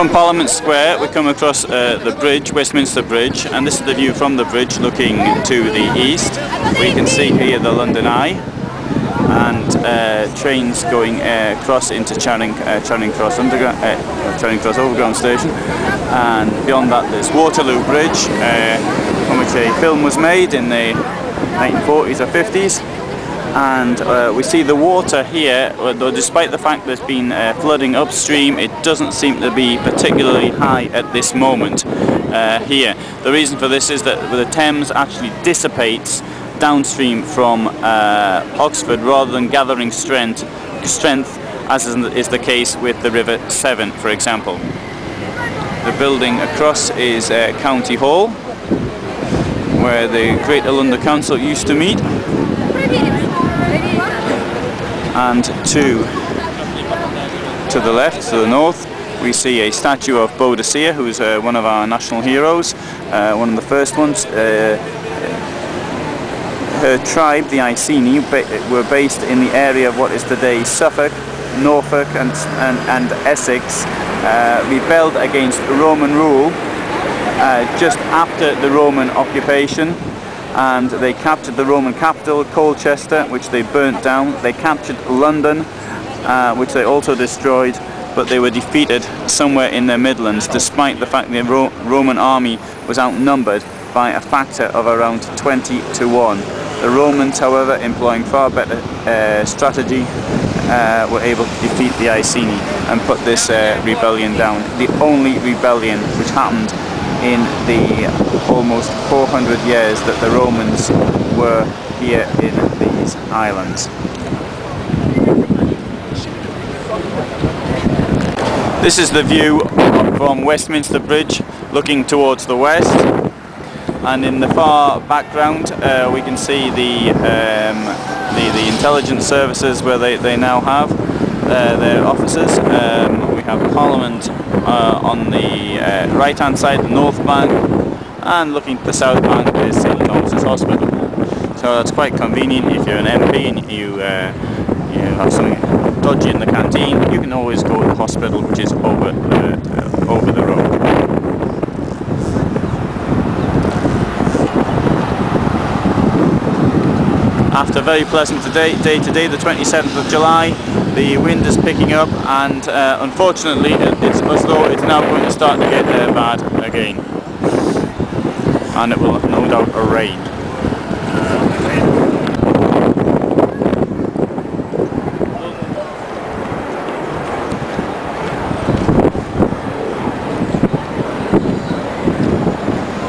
From Parliament Square we come across the bridge, Westminster Bridge, and this is the view from the bridge looking to the east. We can see here the London Eye and trains going across into Charing Cross Overground Station, and beyond that there's Waterloo Bridge, on which a film was made in the 1940s or 50s. And we see the water here, though despite the fact there's been flooding upstream, it doesn't seem to be particularly high at this moment here. The reason for this is that the Thames actually dissipates downstream from Oxford rather than gathering strength as is the case with the River Severn, for example. The building across is County Hall, where the Greater London Council used to meet. And to the left, to the north, we see a statue of Boadicea, who is one of our national heroes, one of the first ones. Her tribe, the Iceni, were based in the area of what is today Suffolk, Norfolk and Essex, rebelled against Roman rule just after the Roman occupation. And they captured the Roman capital, Colchester, which they burnt down. They captured London, which they also destroyed, but they were defeated somewhere in the Midlands, despite the fact the Roman army was outnumbered by a factor of around 20 to 1. The Romans, however, employing far better strategy, were able to defeat the Iceni and put this rebellion down. The only rebellion which happened in the almost 400 years that the Romans were here in these islands. This is the view from Westminster Bridge looking towards the west, and in the far background we can see the intelligence services where they now have their offices. We have Parliament on the right hand side, the north bank, and looking to the south bank is St Thomas's Hospital. So that's quite convenient if you're an MP and you have something dodgy in the canteen. You can always go to the hospital, which is over the road. After a very pleasant day today, the 27th of July, the wind is picking up, and unfortunately it's as though it's now going to start to get bad again, and it will no doubt rain.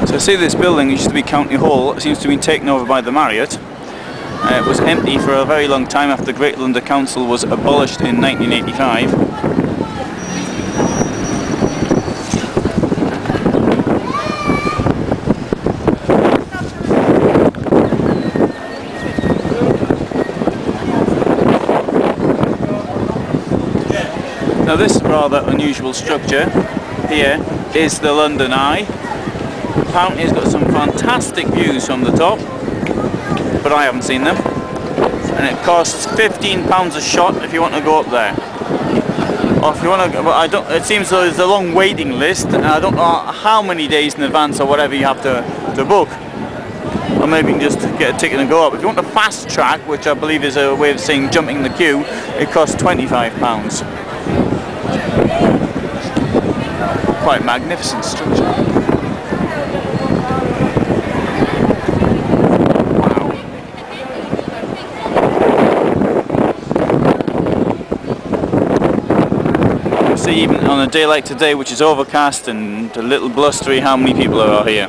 So see, this building used to be County Hall. It seems to have been taken over by the Marriott. It was empty for a very long time after the Greater London Council was abolished in 1985. Now this rather unusual structure here is the London Eye. Apparently it's got some fantastic views from the top, but I haven't seen them, and it costs £15 a shot if you want to go up there. Or if you want to, but it seems there's a long waiting list, and I don't know how many days in advance or whatever you have to book. Or maybe you can just get a ticket and go up. If you want a fast track, which I believe is a way of saying jumping the queue, it costs £25. Quite magnificent structure. Even on a day like today, which is overcast and a little blustery, how many people are here.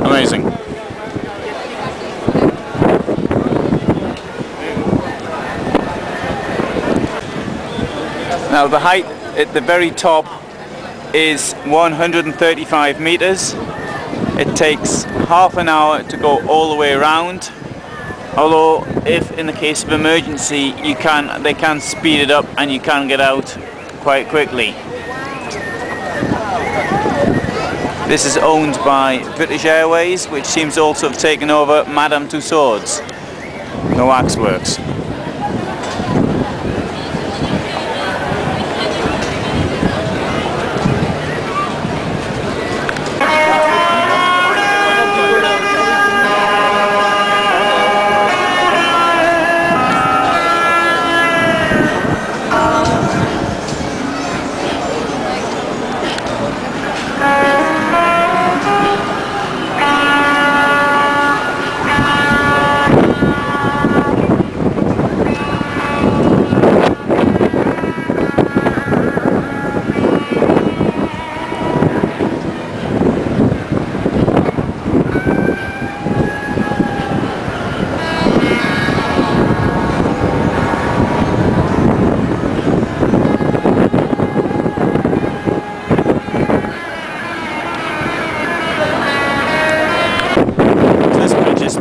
Amazing. Now the height at the very top is 135 meters. It takes half an hour to go all the way around. Although, if in the case of emergency, they can speed it up and you can get out quite quickly. This is owned by British Airways, which seems to also have taken over Madame Tussauds, the waxworks.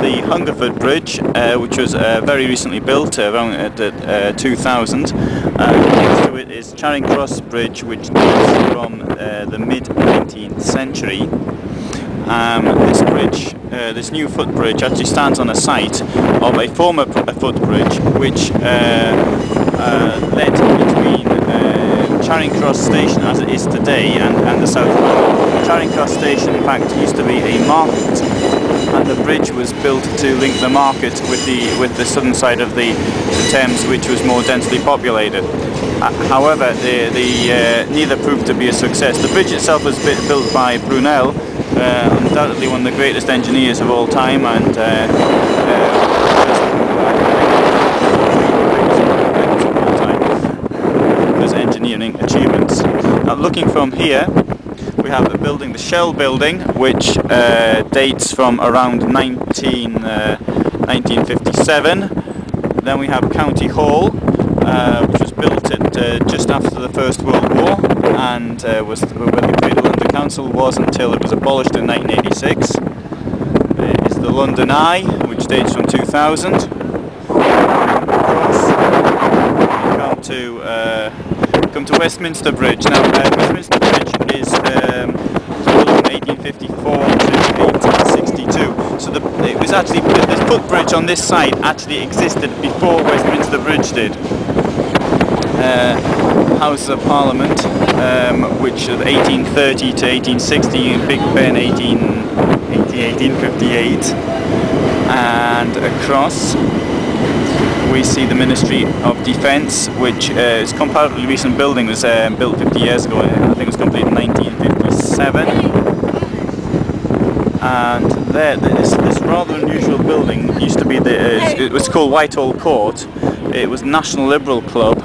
the Hungerford Bridge, which was very recently built, around 2000. Next to it is Charing Cross Bridge, which dates from the mid-19th century. This bridge, this new footbridge, actually stands on a site of a former footbridge which led between Charing Cross Station as it is today and the South Bank. Charing Cross Station in fact used to be a market, and the bridge was built to link the market with the southern side of the Thames, which was more densely populated. However, neither proved to be a success. The bridge itself was built by Brunel, undoubtedly one of the greatest engineers of all time, and his engineering achievements. Now, looking from here, we have the building, the Shell building, which dates from around 1957. Then we have County Hall, which was built just after the First World War, and was where the Greater London Council was until it was abolished in 1986. It's the London Eye, which dates from 2000. Come to Westminster Bridge. Now, Westminster Bridge is built from 1854 to 1862. So it was actually, this footbridge on this side actually existed before Westminster Bridge did. Houses of Parliament, which of 1830 to 1860, Big Ben 1858, and across we see the Ministry of Defence, which is a comparatively recent building. It was built 50 years ago. I think it was completed in 1957. And there, this rather unusual building used to be it was called Whitehall Court. It was National Liberal Club,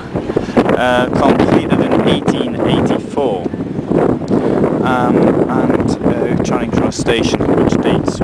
completed in 1884, and Charing Cross Station, which dates